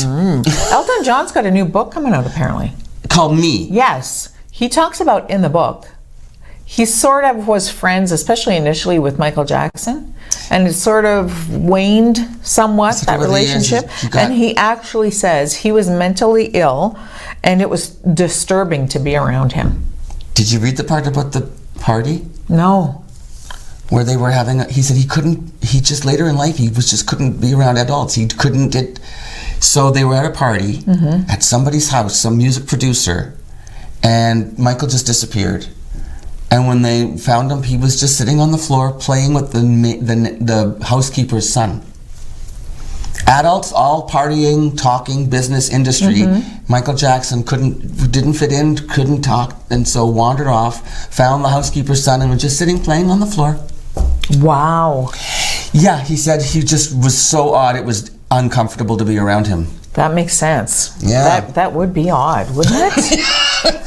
Elton John's got a new book coming out, apparently. Called Me. Yes, he talks about in the book. He sort of was friends, especially initially, with Michael Jackson, and it sort of waned somewhat, that relationship. And he actually says he was mentally ill, and it was disturbing to be around him. Did you read the part about the party? No. Where they were having, he said he just later in life, couldn't be around adults. So they were at a party at somebody's house, some music producer, and Michael just disappeared. And when they found him, he was just sitting on the floor playing with the housekeeper's son. Adults all partying, talking, business, industry. Michael Jackson didn't fit in, couldn't talk, and so wandered off, found the housekeeper's son, and was just sitting playing on the floor. Wow. Yeah, he said he just was so odd, it was uncomfortable to be around him. That makes sense. Yeah. That would be odd, wouldn't it?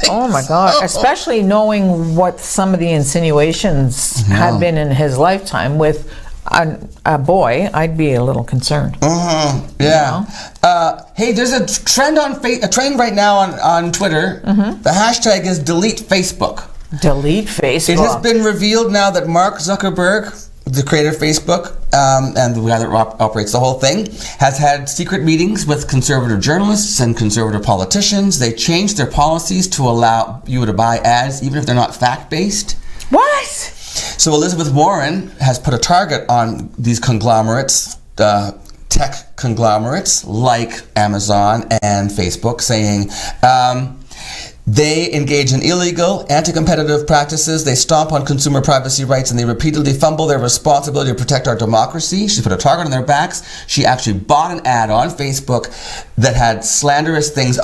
Oh my God. Especially knowing what some of the insinuations had been in his lifetime with a boy, I'd be a little concerned. Yeah. You know? Hey, there's a trend right now on Twitter. The hashtag is delete Facebook. Delete Facebook. It has been revealed now that Mark Zuckerberg, the creator of Facebook, and the guy that operates the whole thing, has had secret meetings with conservative journalists and conservative politicians. They changed their policies to allow you to buy ads even if they're not fact-based. What? So Elizabeth Warren has put a target on these conglomerates, tech conglomerates like Amazon and Facebook, saying they engage in illegal, anti-competitive practices, they stomp on consumer privacy rights, and they repeatedly fumble their responsibility to protect our democracy. She put a target on their backs. She actually bought an ad on Facebook that had slanderous things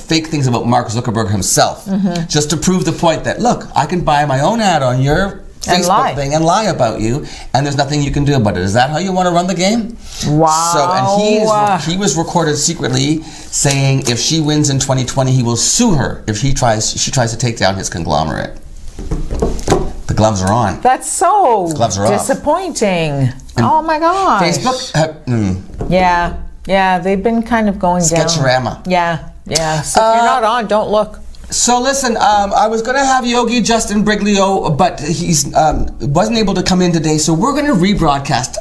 fake things about Mark Zuckerberg himself, just to prove the point that, look, I can buy my own ad on your Facebook thing and lie about you, and there's nothing you can do about it. Is that how you want to run the game? Wow. So, and he was recorded secretly saying if she wins in 2020, he will sue her if she tries to take down his conglomerate. The gloves are on. That's so gloves are disappointing. Oh my gosh. Facebook? Yeah, they've been kind of going down. Sketcherama. Yeah. So if you're not on, don't look. So listen, I was going to have Yogi Justin Briglio, but he's wasn't able to come in today. So we're going to rebroadcast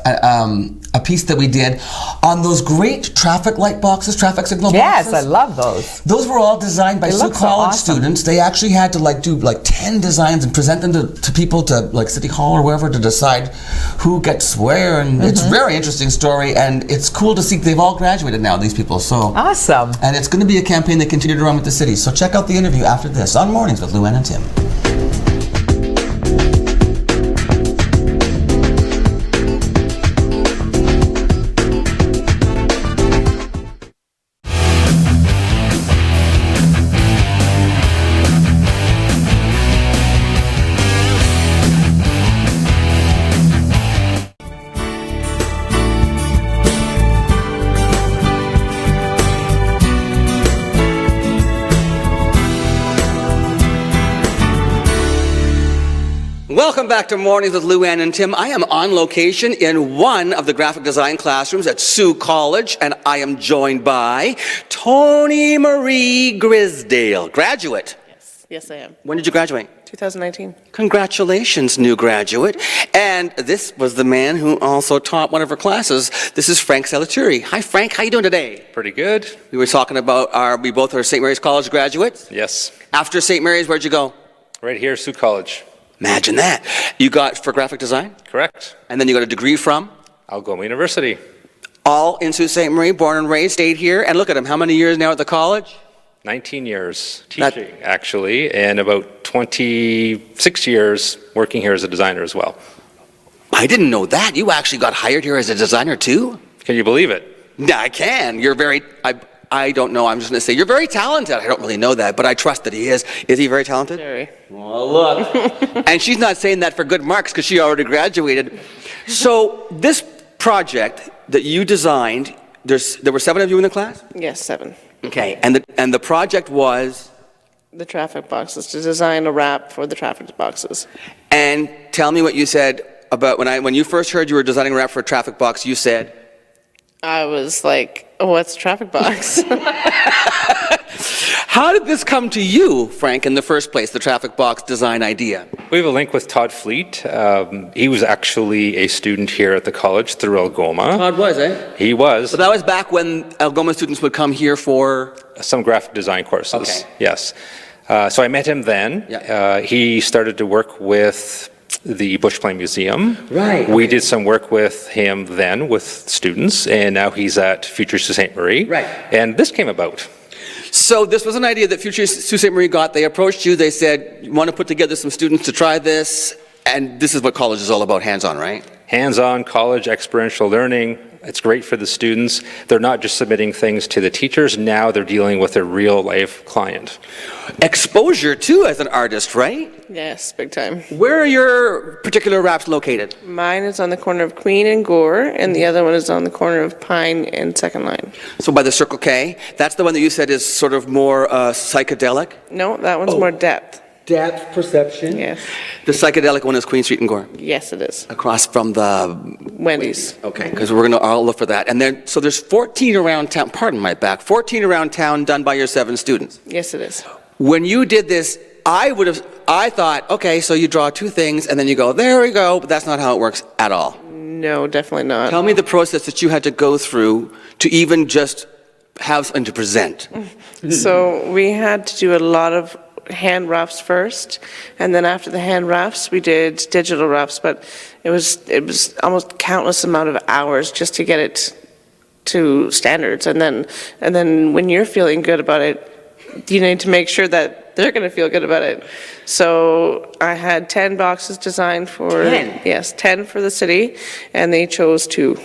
a piece that we did on those great traffic light boxes, traffic signal boxes. Yes, I love those. Those were all designed by Sault College students. They actually had to do 10 designs and present them to people, to City Hall or wherever, to decide who gets where. And it's a very interesting story, and it's cool to see they've all graduated now, these people. So awesome. And it's going to be a campaign they continue to run with the city. So check out the interview after this on Mornings with Luann and Tim. Welcome back to Mornings with Luann and Tim. I am on location in one of the graphic design classrooms at Sault College, and I am joined by Tony Marie Grisdale, graduate. Yes, I am. When did you graduate? 2019. Congratulations, new graduate. And this was the man who also taught one of our classes. This is Frank Salaturi. Hi, Frank. How you doing today? Pretty good. We were talking about we both are St. Mary's College graduates. Yes. After St. Mary's, where'd you go? Right here, Sault College. Imagine that. You got for graphic design? Correct. And then you got a degree from? Algoma University. All in Sault Ste. Marie, born and raised, stayed here. And look at him. How many years now at the college? 19 years teaching, actually, and about 26 years working here as a designer as well. I didn't know that. You actually got hired here as a designer too? Can you believe it? Yeah, I can. You're very... I don't know. I'm just going to say you're very talented. I don't really know that, but I trust that he is. Is he very talented? Very. Well, look. And she's not saying that for good marks because she already graduated. So this project that you designed, there were 7 of you in the class? Yes, 7. Okay. And the project was? The traffic boxes, to design a wrap for the traffic boxes. And tell me what you said about when you first heard you were designing a wrap for a traffic box, you said? I was like, oh, what's a traffic box? How did this come to you, Frank, in the first place, the traffic box design idea? We have a link with Todd Fleet. He was actually a student here at the college through Algoma. Todd was, eh? He was. But that was back when Algoma students would come here for? Some graphic design courses, okay. Yes. So I met him then. Yeah. He started to work with the Bush Plain Museum. Right. We did some work with him then with students, and now he's at Futures to St. Marie. Right. And this came about. So this was an idea that Future Sault Ste. Marie got. They approached you. They said, you want to put together some students to try this? And this is what college is all about, hands-on, right? Hands-on college, experiential learning. It's great for the students. They're not just submitting things to the teachers. Now they're dealing with a real-life client. Exposure, too, as an artist, right? Yes, big time. Where are your particular wraps located? Mine is on the corner of Queen and Gore, and the other one is on the corner of Pine and Second Line. So by the Circle K. That's the one that you said is sort of more psychedelic? No, that one's more depth. Depth perception? Yes. The psychedelic one is Queen Street and Gore? Yes, it is. Across from the... Wendy's. Okay, because we're going to all look for that. And then, so there's 14 around town, pardon my back, 14 around town done by your 7 students. Yes, it is. When you did this, I thought, okay, so you draw 2 things and then you go, there we go, but that's not how it works at all. No, definitely not. Tell me the process that you had to go through to even just have something to present. So we had to do a lot of hand roughs first, and then after the hand roughs we did digital roughs, but it was almost countless amount of hours just to get it to standards, and then when you're feeling good about it, you need to make sure that they're going to feel good about it. So I had 10 boxes designed for 10? Yes, 10 for the city, and they chose 2.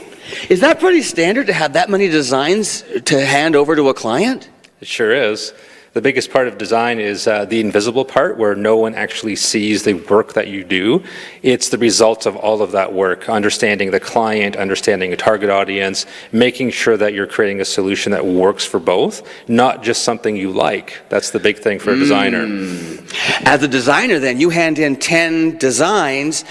Is that pretty standard to have that many designs to hand over to a client? It sure is. The biggest part of design is the invisible part, where no one actually sees the work that you do. It's the result of all of that work, understanding the client, understanding a target audience, making sure that you're creating a solution that works for both, not just something you like. That's the big thing for a designer. As a designer, then, you hand in 10 designs.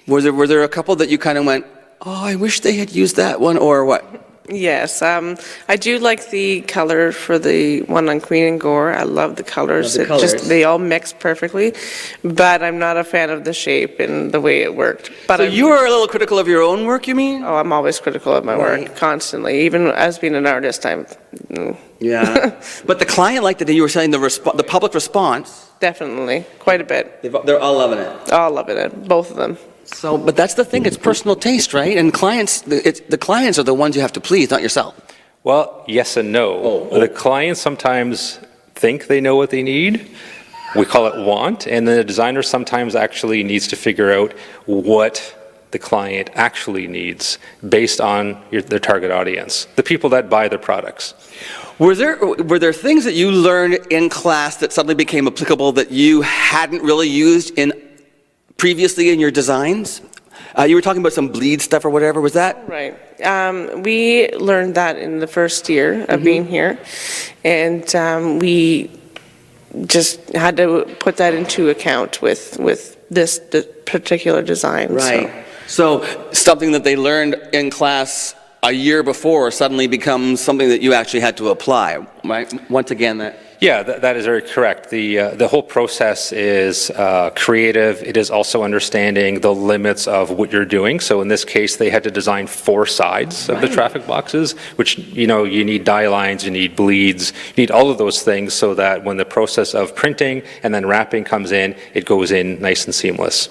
Were there a couple that you kind of went, oh, I wish they had used that one, or what? Yes, I do like the color for the one on Queen and Gore. I love the colors. Love the colors. They all mix perfectly, but I'm not a fan of the shape and the way it worked. But So you were a little critical of your own work, you mean? Oh, I'm always critical of my work, constantly. Even as being an artist, Yeah. But the client liked it, and you were saying the public response. Definitely, quite a bit. They're all loving it. All loving it, both of them. So, but that's the thing, it's personal taste, right? And clients, the clients are the ones you have to please, not yourself. Well, yes and no. The clients sometimes think they know what they need. We call it want. And the designer sometimes actually needs to figure out what the client actually needs based on their target audience, the people that buy their products. Were there things that you learned in class that suddenly became applicable that you hadn't really used previously in your designs? You were talking about some bleed stuff or whatever, was that? Right. We learned that in the first year of being here, and we just had to put that into account with this particular design. Right. So something that they learned in class a year before suddenly becomes something that you actually had to apply, right? Once again, that... Yeah, that is very correct. The whole process is creative. It is also understanding the limits of what you're doing. So in this case, they had to design 4 sides of the traffic boxes, which, you need dye lines, you need bleeds, you need all of those things so that when the process of printing and then wrapping comes in, it goes in nice and seamless.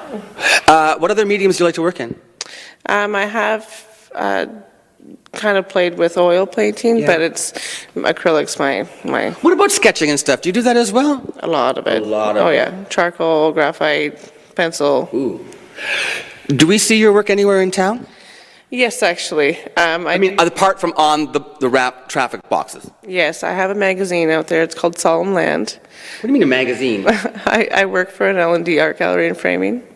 What other mediums do you like to work in? I have kind of played with oil painting, but it's acrylics my What about sketching and stuff? Do you do that as well? A lot of it. Oh yeah, charcoal, graphite, pencil. Ooh. Do we see your work anywhere in town? Yes, actually. I mean, apart from on the wrap traffic boxes. Yes, I have a magazine out there. It's called Solemn Land. What do you mean a magazine? I work for an L&D art gallery and framing.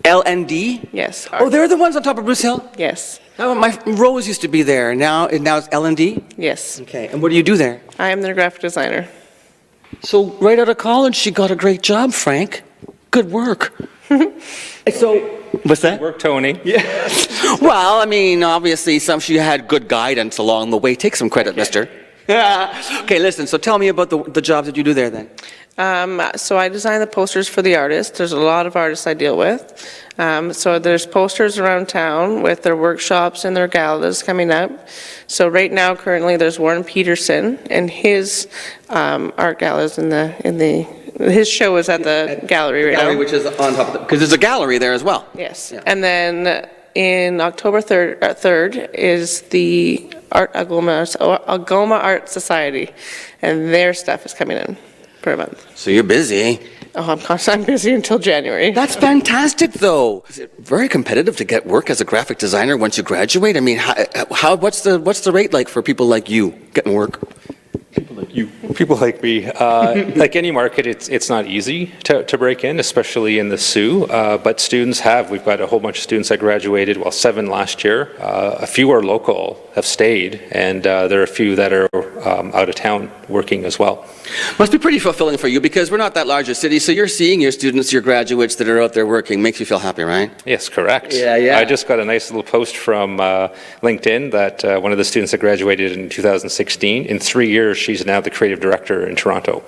L&D? Yes. Oh, they're the ones on top of Bruce Hill? Yes. My Rose used to be there. Now it's L&D? Yes. Okay. And what do you do there? I am their graphic designer. So right out of college, she got a great job, Frank. Good work. So, what's that? Work, Tony. Yeah. Well, I mean, obviously, she had good guidance along the way. Take some credit, mister. Okay, listen, so tell me about the jobs that you do there then. So I design the posters for the artists. There's a lot of artists I deal with. So there's posters around town with their workshops and their galas coming up. So right now, currently, there's Warren Peterson, and his art galas his show is at the gallery right now. Which is on top of it, because there's a gallery there as well. Yes. Yeah. And then in October 3rd is the Algoma Art Society, and their stuff is coming in for a month. So you're busy. Oh, I'm busy until January. That's fantastic, though. Is it very competitive to get work as a graphic designer once you graduate? I mean, what's the rate like for people like you getting work? People like me, like any market, it's not easy to break in, especially in the Sioux. But we've got a whole bunch of students that graduated, 7 last year. A few are local, have stayed, and there are a few that are out of town working as well. Must be pretty fulfilling for you because we're not that large a city, so you're seeing your students, your graduates that are out there working. Makes you feel happy, right? Yes, correct. Yeah. I just got a nice little post from LinkedIn that one of the students that graduated in 2016, in 3 years, she's now the creative director in Toronto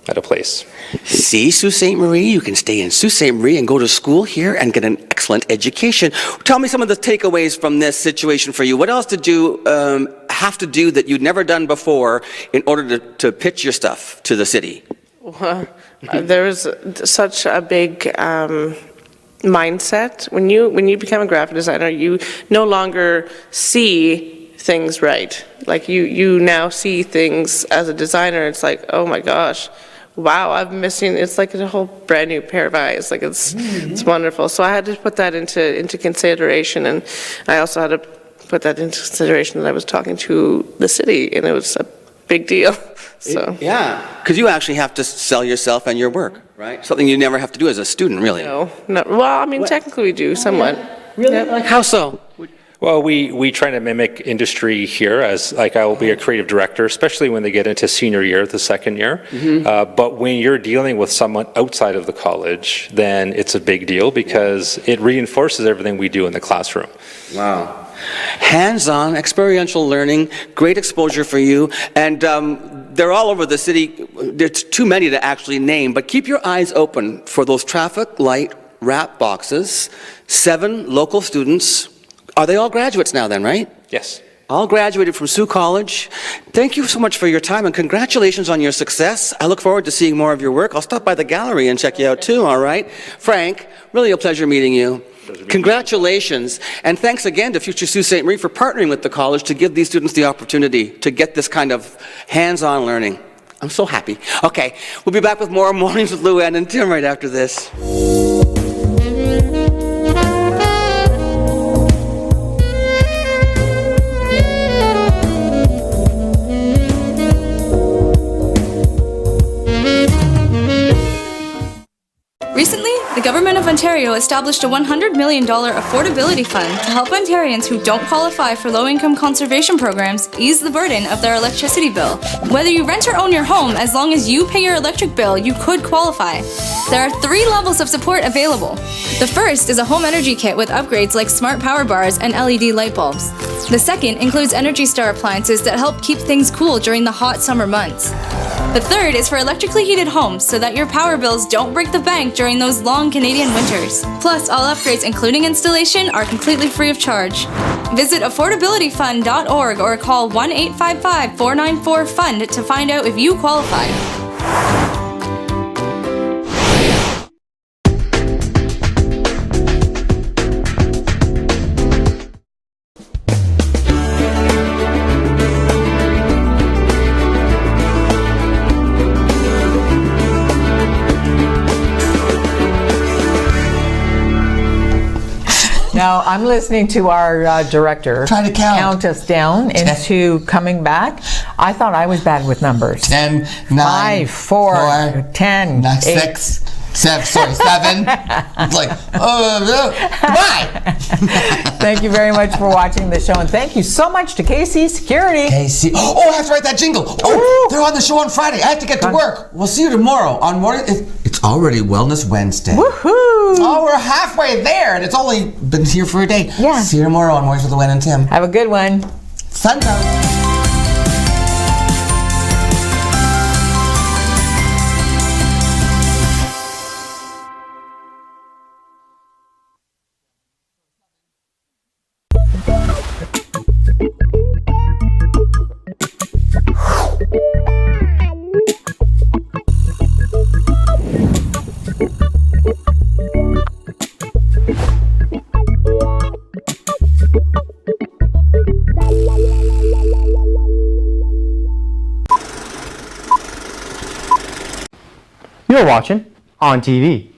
at a place. See, Sault Ste. Marie, you can stay in Sault Ste. Marie and go to school here and get an excellent education. Tell me some of the takeaways from this situation for you. What else did you have to do that you'd never done before in order to pitch your stuff to the city? Well, there was such a big mindset. When you become a graphic designer, you no longer see things right. Like you now see things as a designer, it's like, oh my gosh, wow, I'm missing, it's like a whole brand new pair of eyes. Like it's wonderful. So I had to put that into consideration, and I also had to put that into consideration that I was talking to the city, and it was a big deal. So yeah, because you actually have to sell yourself and your work, right? Something you never have to do as a student, really. No. Well, I mean, technically we do somewhat. Really? Yep. Like how so? Well, we try to mimic industry here, as like I will be a creative director, especially when they get into senior year, the second year. But when you're dealing with someone outside of the college, then it's a big deal because it reinforces everything we do in the classroom. Wow. Hands-on, experiential learning, great exposure for you, and they're all over the city. There's too many to actually name, but keep your eyes open for those traffic light wrap boxes. 7 local students. Are they all graduates now then, right? Yes. All graduated from Sault College. Thank you so much for your time and congratulations on your success. I look forward to seeing more of your work. I'll stop by the gallery and check you out too, all right? Frank, really a pleasure meeting you. Congratulations, and thanks again to Future Sault Ste. Marie for partnering with the college to give these students the opportunity to get this kind of hands-on learning. I'm so happy. Okay, we'll be back with more Mornings with Lou Ann and Tim right after this. Recently, the Government of Ontario established a $100 million Affordability Fund to help Ontarians who don't qualify for low-income conservation programs ease the burden of their electricity bill. Whether you rent or own your home, as long as you pay your electric bill, you could qualify. There are 3 levels of support available. The first is a home energy kit with upgrades like smart power bars and LED light bulbs. The second includes Energy Star appliances that help keep things cool during the hot summer months. The third is for electrically heated homes so that your power bills don't break the bank during those long Canadian winters. Plus, all upgrades, including installation, are completely free of charge. Visit affordabilityfund.org or call 1-855-494-FUND to find out if you qualify. Now, I'm listening to our director try to count us down into coming back. I thought I was bad with numbers. 10, 9, 5, 4, 10, 8. 6, 7. It's like, goodbye. Thank you very much for watching the show, and thank you so much to KC Security. KC. Oh, I have to write that jingle. Oh, they're on the show on Friday. I have to get to work. We'll see you tomorrow on morning. It's already Wellness Wednesday. Woohoo! Oh, we're halfway there, and it's only been here for a day. Yeah. See you tomorrow on Mornings with Lou Ann and Tim. Have a good one. Sundown. La la la la You're watching On TV.